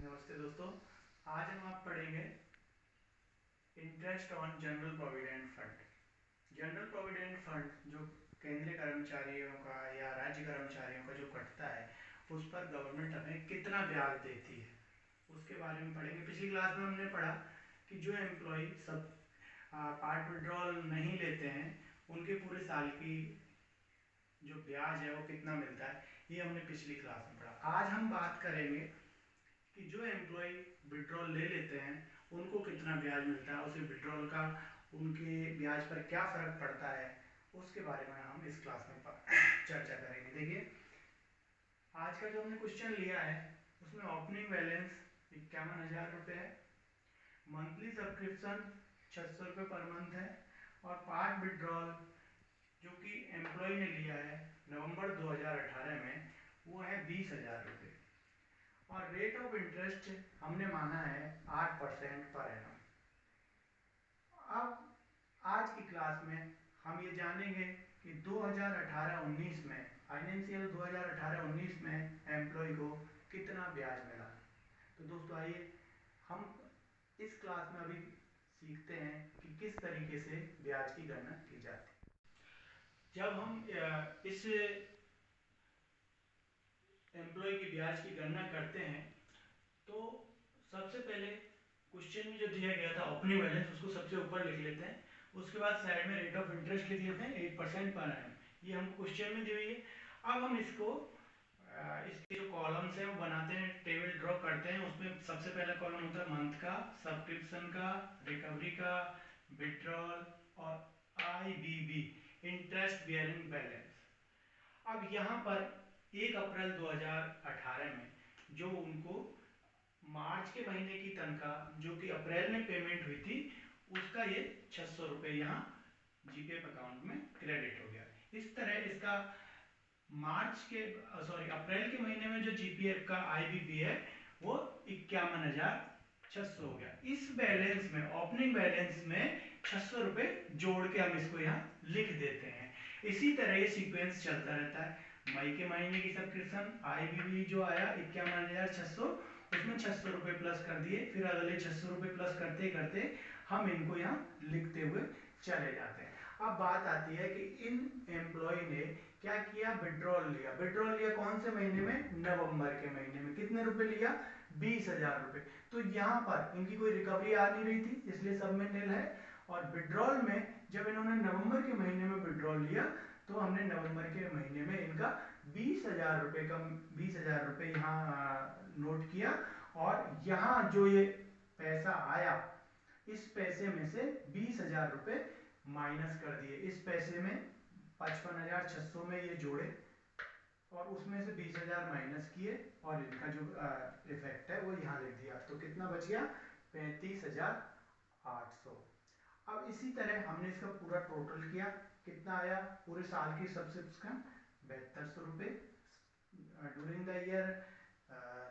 नमस्ते दोस्तों। आज हम आप पढ़ेंगे interest on general provident fund. General provident fund जो केंद्रीय कर्मचारियों का या राज्य कर्मचारियों का जो कटता है उस पर गवर्नमेंट हमें कितना ब्याज देती है उसके बारे में पढ़ेंगे। पिछली क्लास में हमने पढ़ा कि जो एम्प्लॉय सब पार्ट विड्रॉल नहीं लेते हैं उनके पूरे साल की जो ब्याज है वो कितना मिलता है, ये हमने पिछली क्लास में पढ़ा। आज हम बात करेंगे कि जो एम्प्लॉय विड्रॉल ले लेते हैं उनको कितना ब्याज मिलता है, उसे विड्रॉल का उनके ब्याज पर क्या फर्क पड़ता है, उसके बारे में हम इस क्लास में चर्चा करेंगे। देखिए, आज का जो हमने क्वेश्चन लिया है उसमें ओपनिंग बैलेंस 51,000 रुपये है, मंथली सब्सक्रिप्शन 600 रुपये पर मंथ है, और पार्ट विड्रॉल जो कि एम्प्लॉय ने लिया है नवंबर 2018 में वो है 20,000 रुपये, और रेट ऑफ इंटरेस्ट हमने माना है 8% पर एनम। अब आज की क्लास में हम ये जानेंगे कि 2018-19 में फाइनेंशियल 2018-19 में एम्प्लॉय को कितना ब्याज मिला। तो दोस्तों आइए हम इस क्लास में अभी सीखते हैं कि किस तरीके से ब्याज की गणना की जाती है। जब हम इस एम्प्लॉय की ब्याज की गणना करते हैं तो सबसे पहले क्वेश्चन में जो दिया गया था ओपनिंग बैलेंस उसको सबसे ऊपर लिख लेते हैं, उसके बाद साइड में रेट ऑफ इंटरेस्ट लिख लेते हैं 8% पर एनम। ये हमको क्वेश्चन में दी हुई है। अब हम इसको इसके जो कॉलम्स हैं वो बनाते हैं, टेबल ड्रॉ करते हैं। उसमें सबसे पहला कॉलम होता है मंथ का, सब्सक्रिप्शन का, रिकवरी का, विड्रॉल और आईबीबी इंटरेस्ट बियरिंग बैलेंस। अब यहाँ पर 1 अप्रैल 2018 में जो उनको मार्च के महीने की तनख्वाह जो कि अप्रैल में पेमेंट हुई थी उसका ये 600 रुपये यहाँ जीपीएफ अकाउंट में क्रेडिट हो गया। इस तरह इसका अप्रैल के महीने में जो जीपीएफ का आईबीपी है वो 51,600 हो गया। इस बैलेंस में ओपनिंग बैलेंस में 600 रुपये जोड़ के हम इसको यहाँ लिख देते हैं। इसी तरह ये सीक्वेंस चलता रहता है। मई के महीने की सब्सक्रिप्शन आईबीबी जो आया 51,600, उसमें 600 रुपये प्लस कर दिए, फिर अगले 600 रुपये प्लस करते करते हम इनको यहाँ लिखते हुए चले जाते हैं। अब बात आती है कि इन एम्प्लॉय ने क्या किया, विड्रॉल लिया। विड्रॉल लिया कौन से महीने में, नवंबर के महीने में। कितने रुपए लिया, 20,000 रुपये। तो यहाँ पर इनकी कोई रिकवरी आ नहीं रही थी इसलिए सब में निल है, और विड्रॉल में जब इन्होंने नवंबर के महीने में विड्रॉल लिया तो हमने नवंबर के महीने में इनका 20,000 रुपये का 20,000 रुपये यहाँ नोट किया, और यहाँ जो ये पैसा आया इस पैसे में से 20,000 रुपये माइनस कर दिए। इस पैसे में 55,600 में ये जोड़े और उसमें से 20,000 माइनस किए और इनका जो इफेक्ट है वो यहाँ लिख दिया। तो कितना बच गया, 35,800। अब इसी तरह हमने इसका पूरा टोटल किया, कितना आया पूरे साल की सब्सक्रिप्शन 7200 रुपये। ड्यूरिंग द ईयर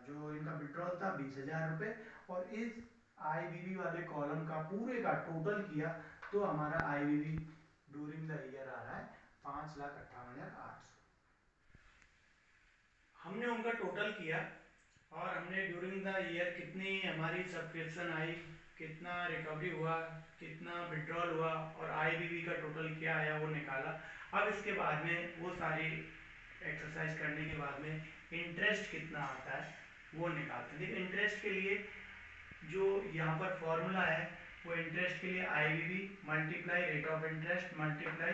जो इनका विड्रॉल था 20,000 रुपये, और इस आईबीबी वाले कॉलम का पूरे का टोटल किया तो हमारा आईबीबी ड्यूरिंग द ईयर आ रहा है 5,58,800। हमने उनका टोटल किया और हमने ड्यूरिंग द ईयर कितनी हमारी सब्सक्रिप्शन आई, कितना रिकवरी हुआ, कितना विड्रॉल हुआ और आईबीबी का टोटल क्या आया वो निकाला। अब इसके बाद में वो सारी एक्सरसाइज करने के बाद में इंटरेस्ट कितना आता है वो निकालते हैं। देखिए, इंटरेस्ट के लिए जो यहाँ पर फॉर्मूला है वो इंटरेस्ट के लिए IBB multiply rate of interest multiply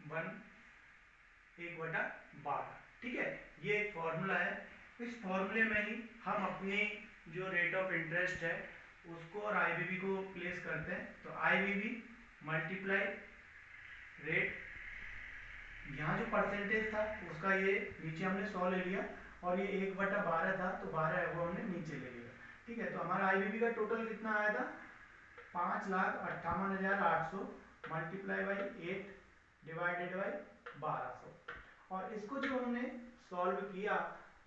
1/12। ठीक है, ये एक फॉर्मूला है। इस फॉर्मूले में ही हम अपनी जो रेट ऑफ इंटरेस्ट है उसको और आईबीबी को प्लेस करते हैं। तो आईबीबी मल्टीप्लाई रेट, यहाँ जो परसेंटेज था उसका ये नीचे हमने 100 ले लिया, और ये 1/12 था तो 12 है वो हमने नीचे ले लिया। ठीक है, तो हमारा आईबीबी का टोटल कितना आया था, 5,58,800 मल्टीप्लाई बाई 8 डिवाइडेड बाई 1200। और इसको जब हमने सॉल्व किया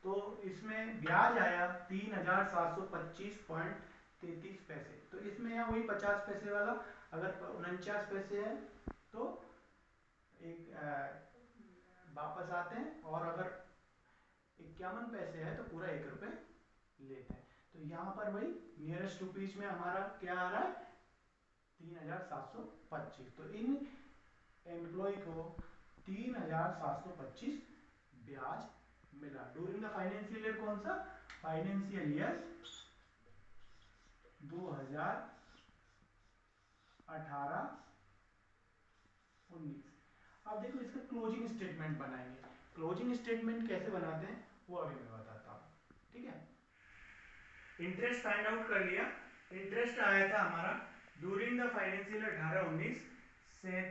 तो इसमें ब्याज आया 3,725.33 पैसे। तो इसमें यहाँ वही 50 पैसे वाला, अगर 49 पैसे है तो एक वापस आते हैं, और अगर 51 पैसे है तो पूरा 1 रुपये लेते हैं। तो यहाँ पर वही नियरेस्ट रुपीज में हमारा क्या आ रहा है 3725। तो इन एम्प्लॉय को 3725 ब्याज मिला ड्यूरिंग द फाइनेंशियल ईयर। कौन सा फाइनेंशियल ईयर 2018-19। अब देखो इसका क्लोजिंग स्टेटमेंट बनाएंगे। क्लोजिंग स्टेटमेंट कैसे बनाते हैं वो अभी मैं बताता हूँ, ठीक है। इंटरेस्ट फाइंड आउट कर लिया। इंटरेस्ट आया था हमारा ड्यूरिंग द फाइनेंशियल 18-19 से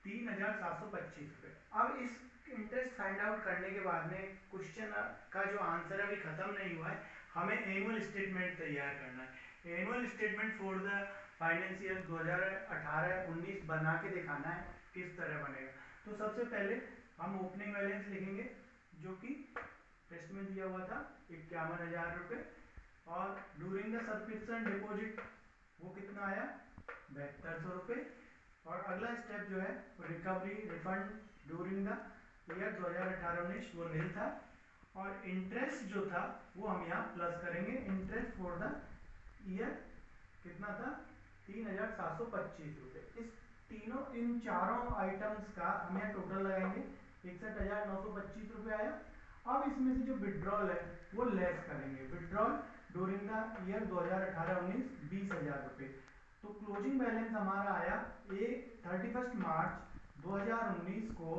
3725 रुपये। अब इस इंटरेस्ट फाइंड आउट करने के बाद में क्वेश्चन का जो आंसर अभी खत्म नहीं हुआ है, हमें एनुअल स्टेटमेंट तैयार करना है। Annual statement for the financial 2018-19 बना के दिखाना है किस तरह बनेगा। तो सबसे पहले हम ओपनिंग बैलेंस लिखेंगे जो कि टेस्ट में दिया हुआ था 51,000 रुपये, और ड्यूरिंग द सब्सक्रिप्शन डिपॉजिट वो कितना आया 7200 रुपये। और अगला स्टेप जो है recovery refund during the year 2018-19 वो नील था। और इंटरेस्ट जो था वो हम यहाँ प्लस करेंगे। इंटरेस्ट फॉर द ईयर कितना था 3725 रुपये। इस तीनों इन चारों आइटम्स का हम यहाँ टोटल लगाएंगे 61,925 रुपये आया। अब इसमें से जो विड्रॉल है वो लेस करेंगे। विड्रॉल ड्यूरिंग द ईयर 2018-19 20,000 रुपये। तो क्लोजिंग बैलेंस हमारा आया 31 मार्च 2019 को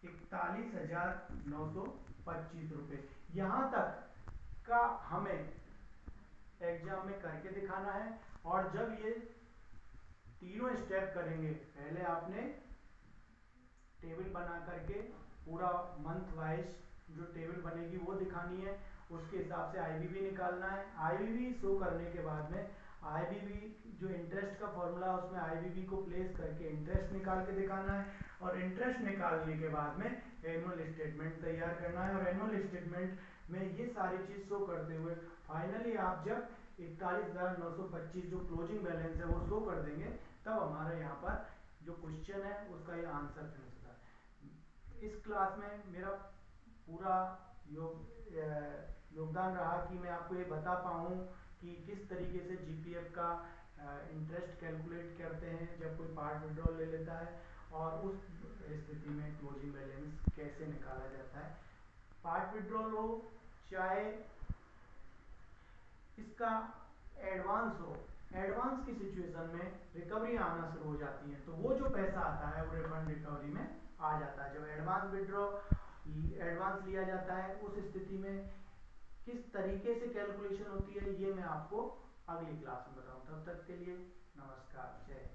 41,925 रुपये। यहाँ तक का हमें एग्जाम में करके दिखाना है। और जब ये तीनों स्टेप करेंगे, पहले आपने टेबल बना करके पूरा मंथ वाइज जो टेबल बनेगी वो दिखानी है, उसके हिसाब से आईबीबी निकालना है। आईबीबी शो करने के बाद में आईबीबी जो इंटरेस्ट का फॉर्मूला है उसमें आईबीबी को प्लेस करके इंटरेस्ट निकाल के दिखाना है। और इंटरेस्ट निकालने के बाद में एनुअल स्टेटमेंट तैयार करना है। और एनुअल स्टेटमेंट में ये सारी चीज शो करते हुए फाइनली आप जब 41,925 जो क्लोजिंग बैलेंस है वो शो कर देंगे, तब हमारा यहाँ पर जो क्वेश्चन है उसका ये आंसर फिनिश होता है। इस क्लास में मेरा पूरा योगदान रहा कि मैं आपको ये बता पाऊँ कि किस तरीके से जीपीएफ का इंटरेस्ट कैलकुलेट करते हैं जब कोई पार्ट विड्रॉल ले लेता है, और उस स्थिति में क्लोजिंग बैलेंस कैसे निकाला जाता है। पार्ट विड्रॉल हो चाहे इसका एडवांस हो, एडवांस की सिचुएशन में रिकवरी आना शुरू हो जाती है, तो वो जो पैसा आता है वो रिफंड रिकवरी में आ जाता है। जब एडवांस लिया जाता है उस स्थिति में किस तरीके से कैलकुलेशन होती है ये मैं आपको अगली क्लास में बताऊं। तब तक के लिए नमस्कार, जय हिंद।